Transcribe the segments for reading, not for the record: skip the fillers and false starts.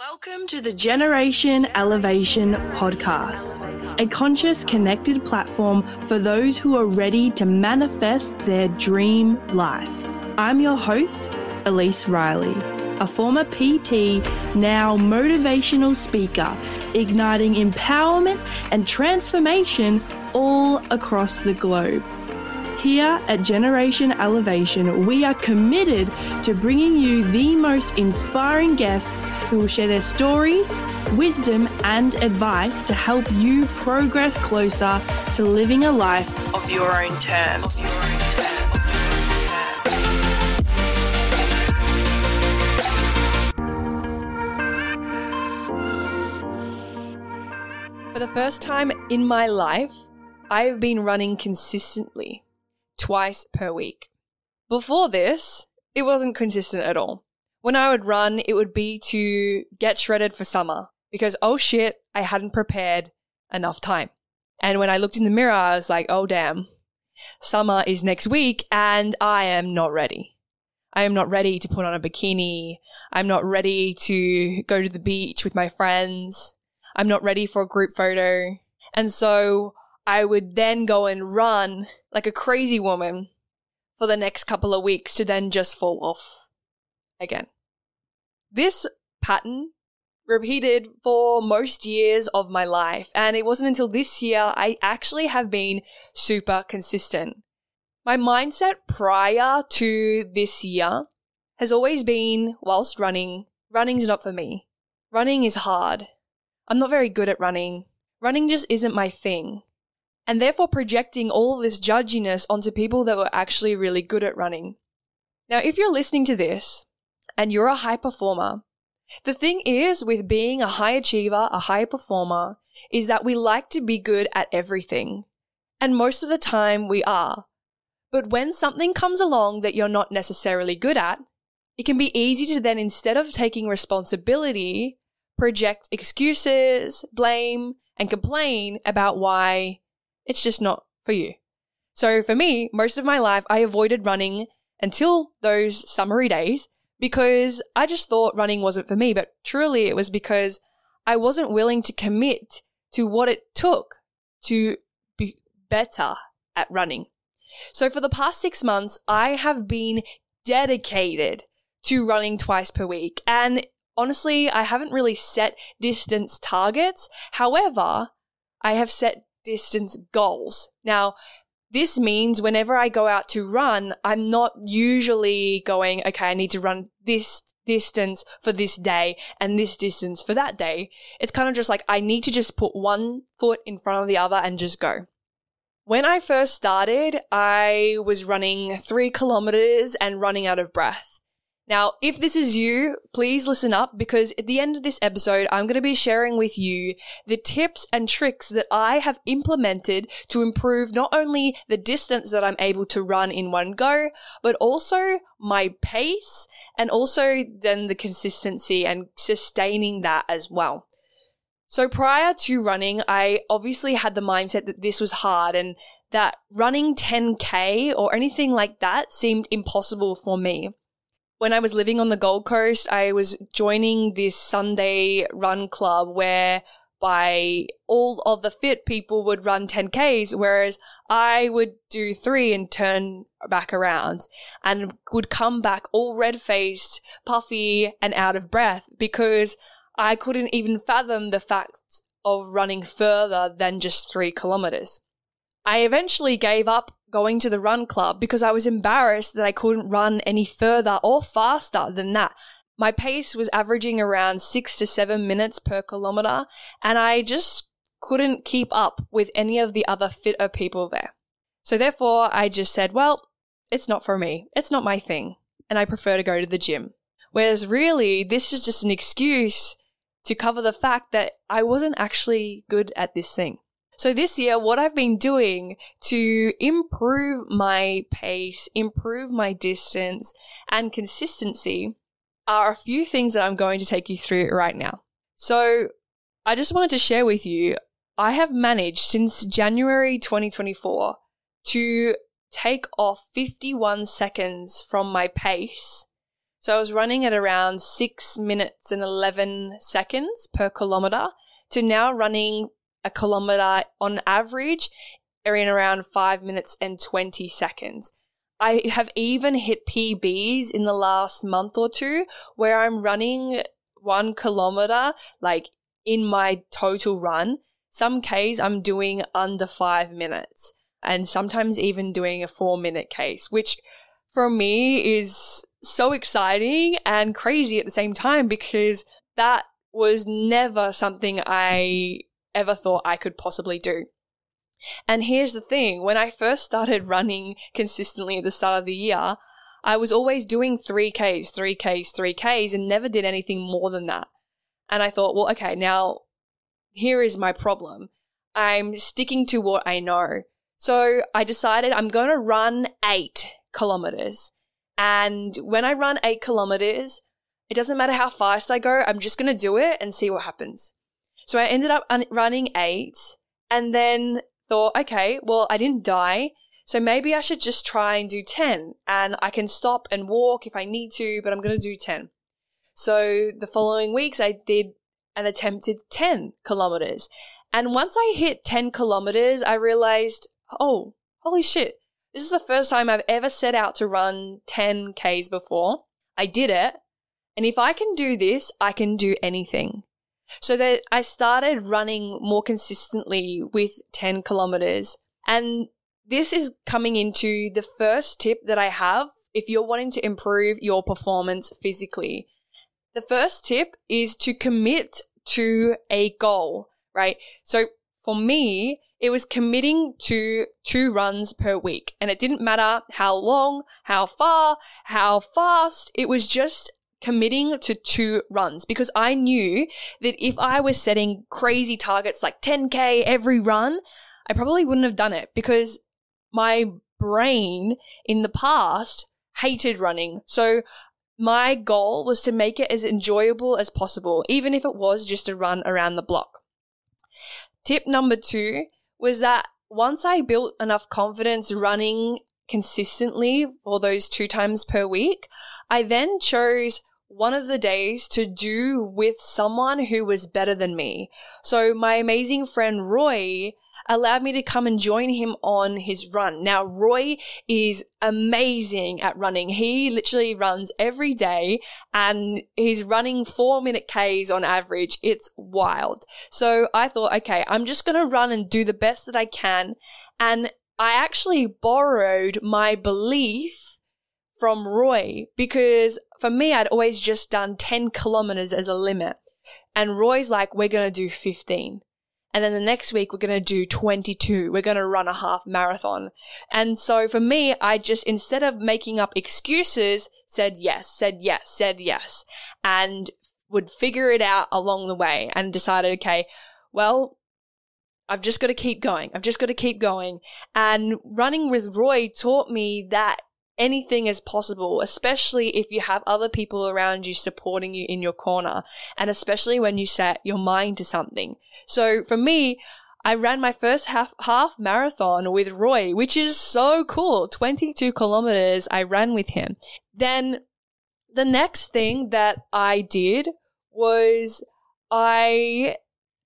Welcome to the Generation Elevation podcast, a conscious, connected platform for those who are ready to manifest their dream life. I'm your host, Elise Riley, a former PT, now motivational speaker, igniting empowerment and transformation all across the globe. Here at Generation Elevation, we are committed to bringing you the most inspiring guests who will share their stories, wisdom, and advice to help you progress closer to living a life of your own terms. For the first time in my life, I have been running consistently, twice per week. Before this, it wasn't consistent at all. When I would run, it would be to get shredded for summer because, oh shit, I hadn't prepared enough time. And when I looked in the mirror, I was like, oh damn, summer is next week and I am not ready. I am not ready to put on a bikini. I'm not ready to go to the beach with my friends. I'm not ready for a group photo. And so I would then go and run like a crazy woman for the next couple of weeks to then just fall off again. This pattern repeated for most years of my life, and it wasn't until this year I actually have been super consistent. My mindset prior to this year has always been, whilst running's not for me. Running is hard. I'm not very good at running. Running just isn't my thing. And therefore projecting all this judginess onto people that were actually really good at running. Now, if you're listening to this and you're a high performer, the thing is with being a high achiever, a high performer, is that we like to be good at everything. And most of the time we are. But when something comes along that you're not necessarily good at, it can be easy to then, instead of taking responsibility, project excuses, blame, and complain about why it's just not for you. So for me, most of my life, I avoided running until those summery days because I just thought running wasn't for me. But truly it was because I wasn't willing to commit to what it took to be better at running. So for the past 6 months, I have been dedicated to running twice per week. And honestly, I haven't really set distance targets. However, I have set distance goals. Now, this means whenever I go out to run, I'm not usually going, okay, I need to run this distance for this day and this distance for that day. It's kind of just like I need to just put one foot in front of the other and just go. When I first started, I was running 3 kilometers and running out of breath. Now, if this is you, please listen up because at the end of this episode, I'm going to be sharing with you the tips and tricks that I have implemented to improve not only the distance that I'm able to run in one go, but also my pace and also then the consistency and sustaining that as well. So prior to running, I obviously had the mindset that this was hard and that running 10K or anything like that seemed impossible for me. When I was living on the Gold Coast, I was joining this Sunday run club whereby all of the fit people would run 10Ks, whereas I would do 3 and turn back around and would come back all red-faced, puffy, and out of breath because I couldn't even fathom the fact of running further than just 3 kilometers. I eventually gave up going to the run club because I was embarrassed that I couldn't run any further or faster than that. My pace was averaging around 6 to 7 minutes per kilometer, and I just couldn't keep up with any of the other fitter people there. So therefore, I just said, well, it's not for me. It's not my thing, and I prefer to go to the gym. Whereas really, this is just an excuse to cover the fact that I wasn't actually good at this thing. So this year, what I've been doing to improve my pace, improve my distance and consistency are a few things that I'm going to take you through right now. So I just wanted to share with you, I have managed since January 2024 to take off 51 seconds from my pace So I was running at around 6 minutes and 11 seconds per kilometer to now running a kilometer on average in around 5 minutes and 20 seconds. I have even hit PBs in the last month or two where I'm running 1 kilometer, like in my total run. Some Ks I'm doing under 5 minutes and sometimes even doing a 4-minute case, which for me is so exciting and crazy at the same time because that was never something I ever thought I could possibly do. And here's the thing, when I first started running consistently at the start of the year, I was always doing 3Ks, 3Ks, 3Ks and never did anything more than that. And I thought, well, okay, now here is my problem. I'm sticking to what I know. So I decided I'm going to run 8 kilometers. And when I run 8 kilometers, it doesn't matter how fast I go, I'm just going to do it and see what happens. So I ended up running 8 and then thought, okay, well, I didn't die, so maybe I should just try and do 10 and I can stop and walk if I need to, but I'm going to do 10. So the following weeks I did an attempted 10 kilometers. And once I hit 10 kilometers, I realized, oh, holy shit, this is the first time I've ever set out to run 10 Ks before. I did it. And if I can do this, I can do anything. So that I started running more consistently with 10 kilometers. And this is coming into the first tip that I have if you're wanting to improve your performance physically. The first tip is to commit to a goal, right? So for me, it was committing to 2 runs per week. And it didn't matter how long, how far, how fast. It was just committing to 2 runs because I knew that if I was setting crazy targets like 10K every run, I probably wouldn't have done it because my brain in the past hated running. So my goal was to make it as enjoyable as possible, even if it was just a run around the block. Tip number 2 was that once I built enough confidence running consistently for those 2 times per week, I then chose one of the days to do with someone who was better than me. So my amazing friend Roy allowed me to come and join him on his run. Now, Roy is amazing at running. He literally runs every day and he's running 4-minute Ks on average. It's wild. So I thought, okay, I'm just going to run and do the best that I can. And I actually borrowed my belief from Roy because for me, I'd always just done 10 kilometers as a limit. And Roy's like, we're going to do 15. And then the next week, we're going to do 22. We're going to run a half marathon. And so for me, I just, instead of making up excuses, said yes, and would figure it out along the way and decided, okay, well, I've just got to keep going. And running with Roy taught me that anything is possible, especially if you have other people around you supporting you in your corner, and especially when you set your mind to something. So for me, I ran my first half marathon with Roy, which is so cool. 22 kilometers I ran with him. Then the next thing that I did was I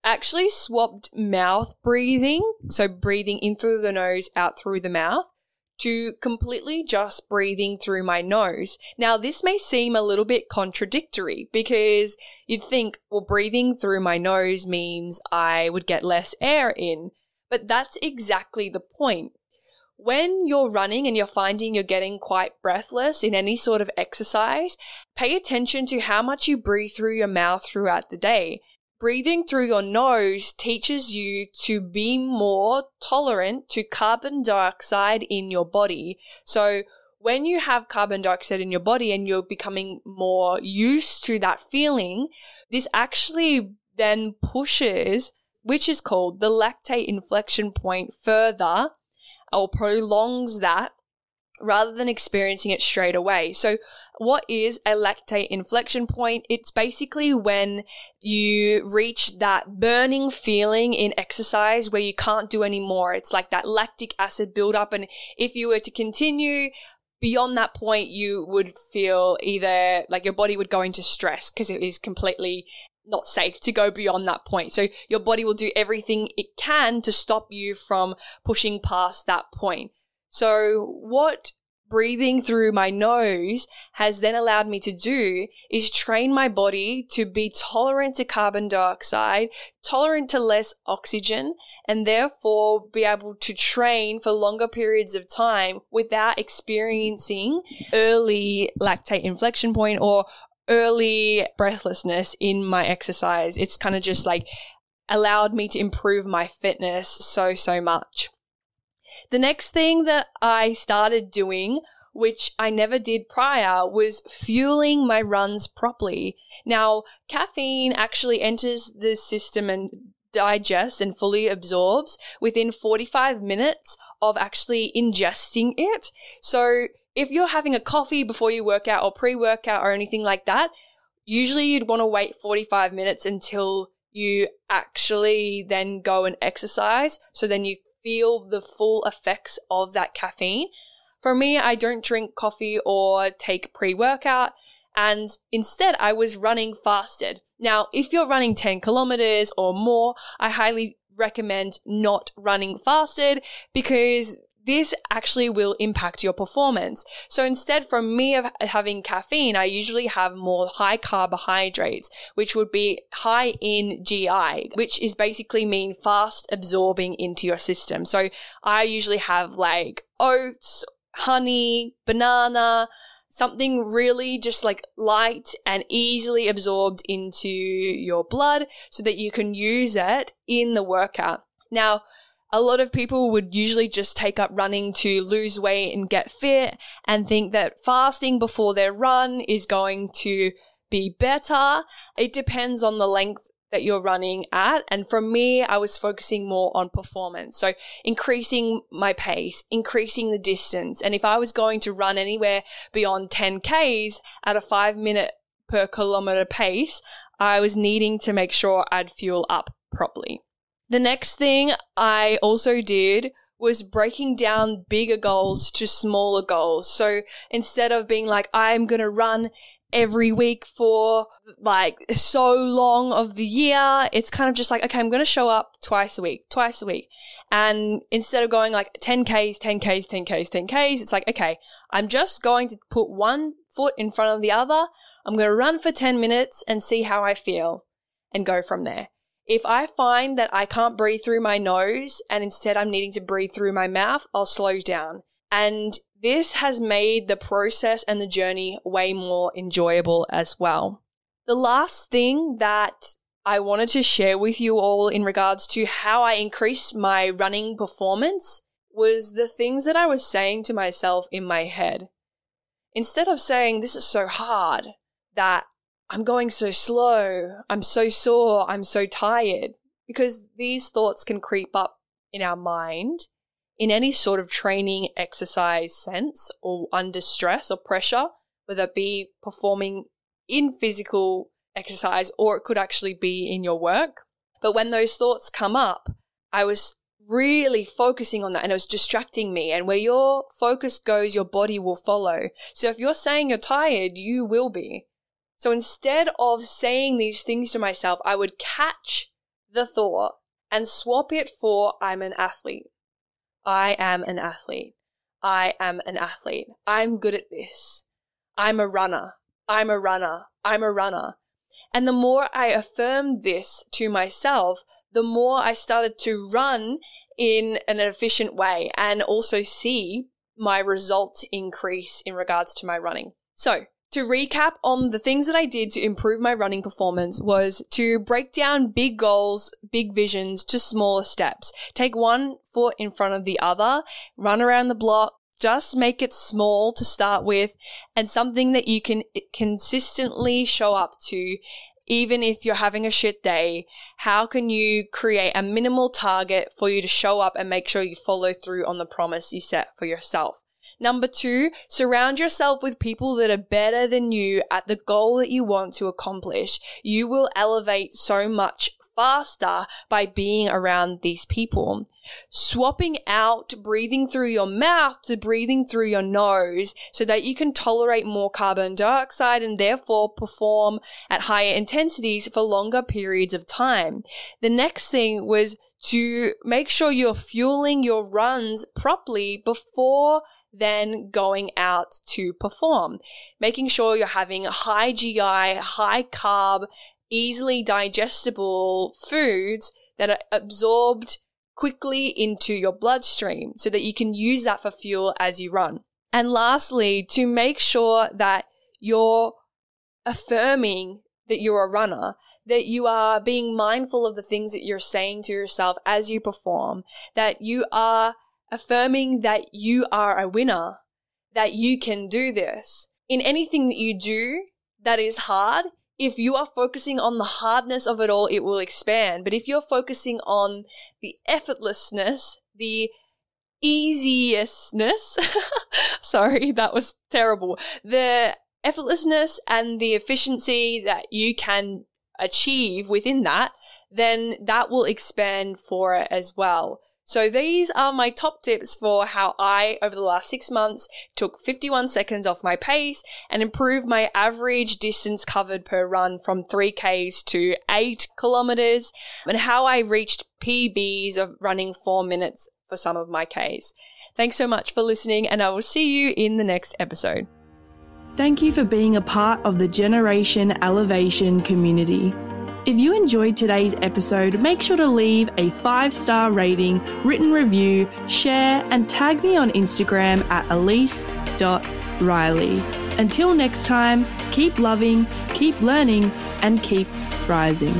actually swapped mouth breathing, so breathing in through the nose, out through the mouth, to completely just breathing through my nose. Now, this may seem a little bit contradictory because you'd think, well, breathing through my nose means I would get less air in, but that's exactly the point. When you're running and you're finding you're getting quite breathless in any sort of exercise, pay attention to how much you breathe through your mouth throughout the day. Breathing through your nose teaches you to be more tolerant to carbon dioxide in your body. So when you have carbon dioxide in your body and you're becoming more used to that feeling, this actually then pushes, which is called the lactate inflection point, further or prolongs that, rather than experiencing it straight away. So what is a lactate inflection point? It's basically when you reach that burning feeling in exercise where you can't do any more. It's like that lactic acid buildup. And if you were to continue, beyond that point, you would feel either like your body would go into stress because it is completely not safe to go beyond that point. So your body will do everything it can to stop you from pushing past that point. So what breathing through my nose has then allowed me to do is train my body to be tolerant to carbon dioxide, tolerant to less oxygen, and therefore be able to train for longer periods of time without experiencing early lactate inflection point or early breathlessness in my exercise. It's kind of just like allowed me to improve my fitness so much. The next thing that I started doing, which I never did prior, was fueling my runs properly. Now, caffeine actually enters the system and digests and fully absorbs within 45 minutes of actually ingesting it. So if you're having a coffee before you work out or pre-workout or anything like that, usually you'd want to wait 45 minutes until you actually then go and exercise. So then you feel the full effects of that caffeine. For me, I don't drink coffee or take pre-workout, and instead I was running fasted. Now, if you're running 10 kilometers or more, I highly recommend not running fasted because this actually will impact your performance. So instead, from me of having caffeine, I usually have more high carbohydrates, which would be high in GI, which is basically mean fast absorbing into your system. So I usually have like oats, honey, banana, something really just like light and easily absorbed into your blood so that you can use it in the workout. Now, a lot of people would usually just take up running to lose weight and get fit and think that fasting before their run is going to be better. It depends on the length that you're running at. And for me, I was focusing more on performance. So increasing my pace, increasing the distance. And if I was going to run anywhere beyond 10 Ks at a 5-minute per kilometer pace, I was needing to make sure I'd fuel up properly. The next thing I also did was breaking down bigger goals to smaller goals. So instead of being like, I'm going to run every week for like so long of the year, it's kind of just like, okay, I'm going to show up twice a week. And instead of going like 10 Ks, it's like, okay, I'm just going to put one foot in front of the other. I'm going to run for 10 minutes and see how I feel and go from there. If I find that I can't breathe through my nose and instead I'm needing to breathe through my mouth, I'll slow down. And this has made the process and the journey way more enjoyable as well. The last thing that I wanted to share with you all in regards to how I increased my running performance was the things that I was saying to myself in my head. Instead of saying, this is so hard, that I'm going so slow, I'm so sore, I'm so tired, because these thoughts can creep up in our mind in any sort of training exercise sense or under stress or pressure, whether it be performing in physical exercise or it could actually be in your work. But when those thoughts come up, I was really focusing on that and it was distracting me. And where your focus goes, your body will follow. So if you're saying you're tired, you will be. So instead of saying these things to myself, I would catch the thought and swap it for I'm an athlete. I am an athlete. I am an athlete. I'm good at this. I'm a runner. I'm a runner. I'm a runner. And the more I affirmed this to myself, the more I started to run in an efficient way and also see my results increase in regards to my running. So, to recap on the things that I did to improve my running performance was to break down big goals, big visions to smaller steps. Take one foot in front of the other, run around the block, just make it small to start with and something that you can consistently show up to. Even if you're having a shit day, how can you create a minimal target for you to show up and make sure you follow through on the promise you set for yourself? Number 2, surround yourself with people that are better than you at the goal that you want to accomplish. You will elevate so much faster by being around these people. Swapping out breathing through your mouth to breathing through your nose so that you can tolerate more carbon dioxide and therefore perform at higher intensities for longer periods of time. The next thing was to make sure you're fueling your runs properly before then going out to perform. Making sure you're having high GI, high carb, easily digestible foods that are absorbed quickly into your bloodstream so that you can use that for fuel as you run. And lastly, to make sure that you're affirming that you're a runner, that you are being mindful of the things that you're saying to yourself as you perform, that you are affirming that you are a winner, that you can do this. In anything that you do that is hard, if you are focusing on the hardness of it all, it will expand. But if you're focusing on the effortlessness, the easiness, sorry, that was terrible. The effortlessness and the efficiency that you can achieve within that, then that will expand for it as well. So these are my top tips for how I, over the last 6 months, took 51 seconds off my pace and improved my average distance covered per run from 3Ks to 8 kilometers, and how I reached PBs of running 4 minutes for some of my Ks. Thanks so much for listening, and I will see you in the next episode. Thank you for being a part of the Generation Elevation community. If you enjoyed today's episode, make sure to leave a 5-star rating, written review, share, and tag me on Instagram at elise.riley. Until next time, keep loving, keep learning, and keep rising.